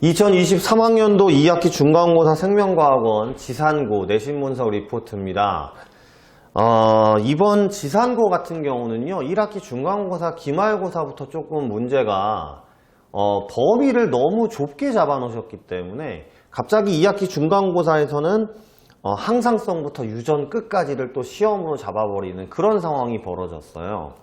2023학년도 2학기 중간고사 생명과학원 지산고 내신문서 리포트입니다. 이번 지산고 같은 경우는요, 1학기 중간고사 기말고사부터 조금 문제가 범위를 너무 좁게 잡아 놓으셨기 때문에 갑자기 2학기 중간고사에서는 항상성부터 유전 끝까지를 또 시험으로 잡아버리는 그런 상황이 벌어졌어요.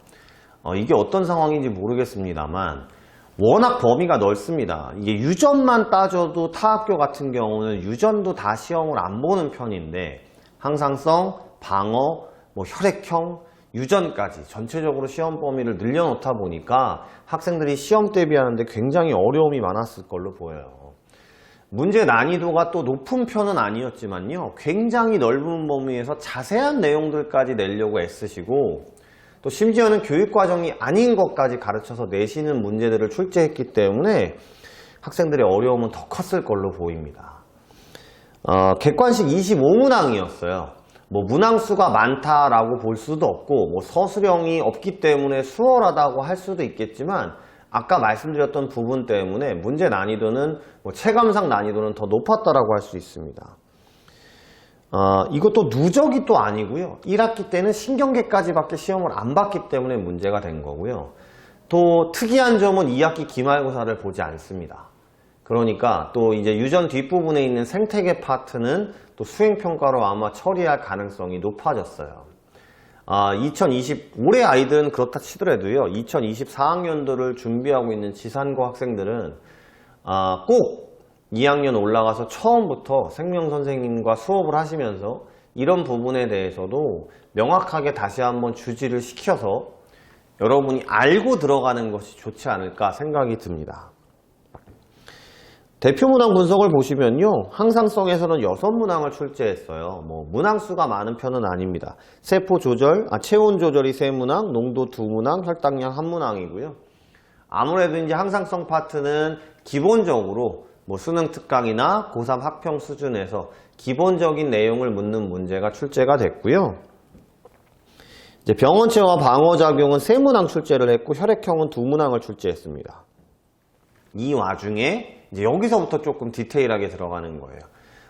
이게 어떤 상황인지 모르겠습니다만 워낙 범위가 넓습니다. 이게 유전만 따져도 타 학교 같은 경우는 유전도 다 시험을 안 보는 편인데 항상성, 방어, 혈액형, 유전까지 전체적으로 시험 범위를 늘려놓다 보니까 학생들이 시험 대비하는데 굉장히 어려움이 많았을 걸로 보여요. 문제 난이도가 또 높은 편은 아니었지만요, 굉장히 넓은 범위에서 자세한 내용들까지 내려고 애쓰시고 또 심지어는 교육과정이 아닌 것까지 가르쳐서 내시는 문제들을 출제했기 때문에 학생들의 어려움은 더 컸을 걸로 보입니다. 객관식 25문항이었어요. 문항수가 많다라고 볼 수도 없고 서술형이 없기 때문에 수월하다고 할 수도 있겠지만 아까 말씀드렸던 부분 때문에 문제 난이도는 체감상 난이도는 더 높았다라고 할 수 있습니다. 이것도 누적이 또 아니고요. 1학기 때는 신경계까지밖에 시험을 안 봤기 때문에 문제가 된 거고요. 또 특이한 점은 2학기 기말고사를 보지 않습니다. 그러니까 또 이제 유전 뒷부분에 있는 생태계 파트는 또 수행평가로 아마 처리할 가능성이 높아졌어요. 올해 아이들은 그렇다 치더라도요, 2024학년도를 준비하고 있는 지산고 학생들은 꼭 2학년 올라가서 처음부터 생명선생님과 수업을 하시면서 이런 부분에 대해서도 명확하게 다시 한번 주지를 시켜서 여러분이 알고 들어가는 것이 좋지 않을까 생각이 듭니다. 대표문항 분석을 보시면요, 항상성에서는 6문항을 출제했어요. 문항수가 많은 편은 아닙니다. 세포 조절, 체온 조절이 3문항, 농도 2문항, 혈당량 1문항이고요. 아무래도 이제 항상성 파트는 기본적으로 수능 특강이나 고3 학평 수준에서 기본적인 내용을 묻는 문제가 출제가 됐고요. 이제 병원체와 방어작용은 3문항 출제를 했고 혈액형은 2문항을 출제했습니다. 이 와중에 이제 여기서부터 조금 디테일하게 들어가는 거예요.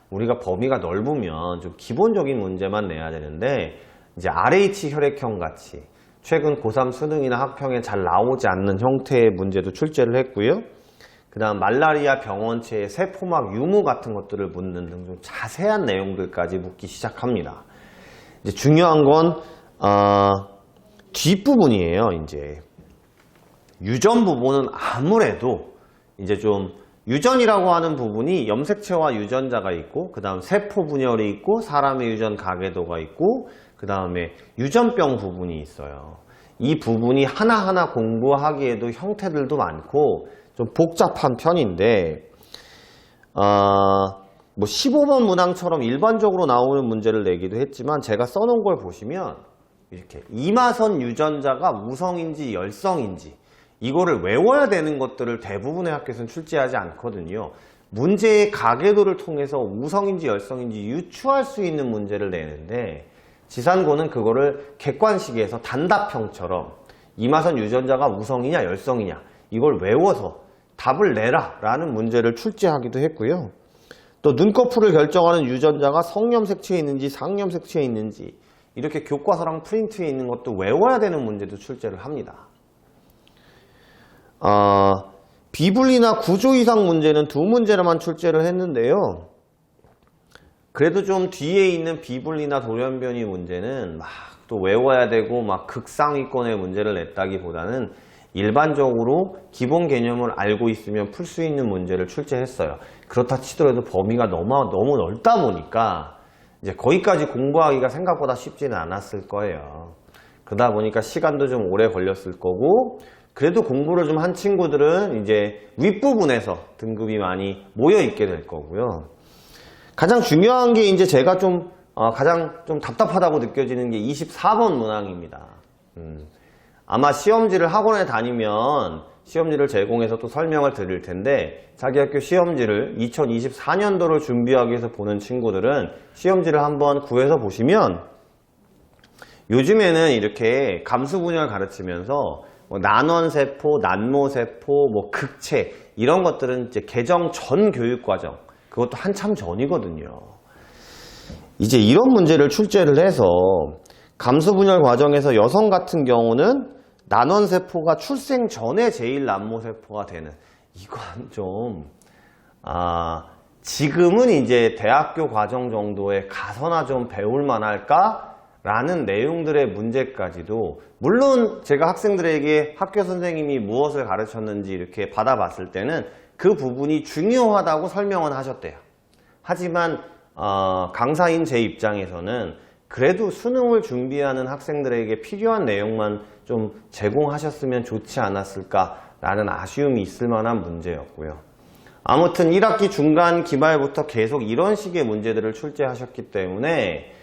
우리가 범위가 넓으면 좀 기본적인 문제만 내야 되는데 이제 RH 혈액형 같이 최근 고3 수능이나 학평에 잘 나오지 않는 형태의 문제도 출제를 했고요. 그 다음 말라리아 병원체의 세포막 유무 같은 것들을 묻는 등 좀 자세한 내용들까지 묻기 시작합니다. 이제 중요한 건 뒷부분이에요. 이제 유전 부분은 아무래도 이제 좀 유전이라고 하는 부분이 염색체와 유전자가 있고 그 다음 세포 분열이 있고 사람의 유전 가계도가 있고 그 다음에 유전병 부분이 있어요. 이 부분이 하나하나 공부하기에도 형태들도 많고 좀 복잡한 편인데 15번 문항처럼 일반적으로 나오는 문제를 내기도 했지만 제가 써놓은 걸 보시면 이렇게 이마선 유전자가 우성인지 열성인지 이거를 외워야 되는 것들을 대부분의 학교에서는 출제하지 않거든요. 문제의 가계도를 통해서 우성인지 열성인지 유추할 수 있는 문제를 내는데 지산고는 그거를 객관식에서 단답형처럼 이마선 유전자가 우성이냐 열성이냐 이걸 외워서 답을 내라 라는 문제를 출제하기도 했고요. 또 눈꺼풀을 결정하는 유전자가 성염색체에 있는지 상염색체에 있는지 이렇게 교과서랑 프린트에 있는 것도 외워야 되는 문제도 출제를 합니다. 비분리나 구조 이상 문제는 2문제로만 출제를 했는데요. 그래도 좀 뒤에 있는 비분리나 돌연변이 문제는 막 또 외워야 되고 막 극상위권의 문제를 냈다기보다는 일반적으로 기본 개념을 알고 있으면 풀 수 있는 문제를 출제했어요. 그렇다 치더라도 범위가 너무 넓다 보니까 이제 거기까지 공부하기가 생각보다 쉽지는 않았을 거예요. 그러다 보니까 시간도 좀 오래 걸렸을 거고 그래도 공부를 좀 한 친구들은 이제 윗부분에서 등급이 많이 모여 있게 될 거고요. 가장 중요한 게 이제 제가 가장 좀 답답하다고 느껴지는 게 24번 문항입니다. 아마 시험지를 학원에 다니면 시험지를 제공해서 또 설명을 드릴 텐데 자기 학교 시험지를 2024년도를 준비하기 위해서 보는 친구들은 시험지를 한번 구해서 보시면 요즘에는 이렇게 감수분열 가르치면서 난원세포, 난모세포, 극체 이런 것들은 이제 개정 전 교육과정, 그것도 한참 전이거든요. 이제 이런 문제를 출제를 해서 감수분열 과정에서 여성 같은 경우는 난원세포가 출생 전에 제1난모세포가 되는, 이건 좀 지금은 이제 대학교 과정 정도에 가서나 좀 배울 만할까? 라는 내용들의 문제까지도, 물론 제가 학생들에게 학교 선생님이 무엇을 가르쳤는지 이렇게 받아봤을 때는 그 부분이 중요하다고 설명은 하셨대요. 하지만 강사인 제 입장에서는 그래도 수능을 준비하는 학생들에게 필요한 내용만 좀 제공하셨으면 좋지 않았을까라는 아쉬움이 있을 만한 문제였고요. 아무튼 1학기 중간 기말부터 계속 이런 식의 문제들을 출제하셨기 때문에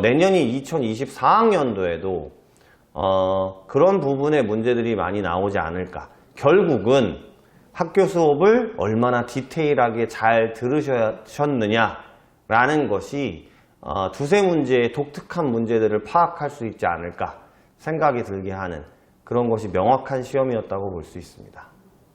내년이 2024학년도에도 그런 부분의 문제들이 많이 나오지 않을까. 결국은 학교 수업을 얼마나 디테일하게 잘 들으셨느냐라는 것이 두세 문제의 독특한 문제들을 파악할 수 있지 않을까 생각이 들게 하는 그런 것이 명확한 시험이었다고 볼 수 있습니다.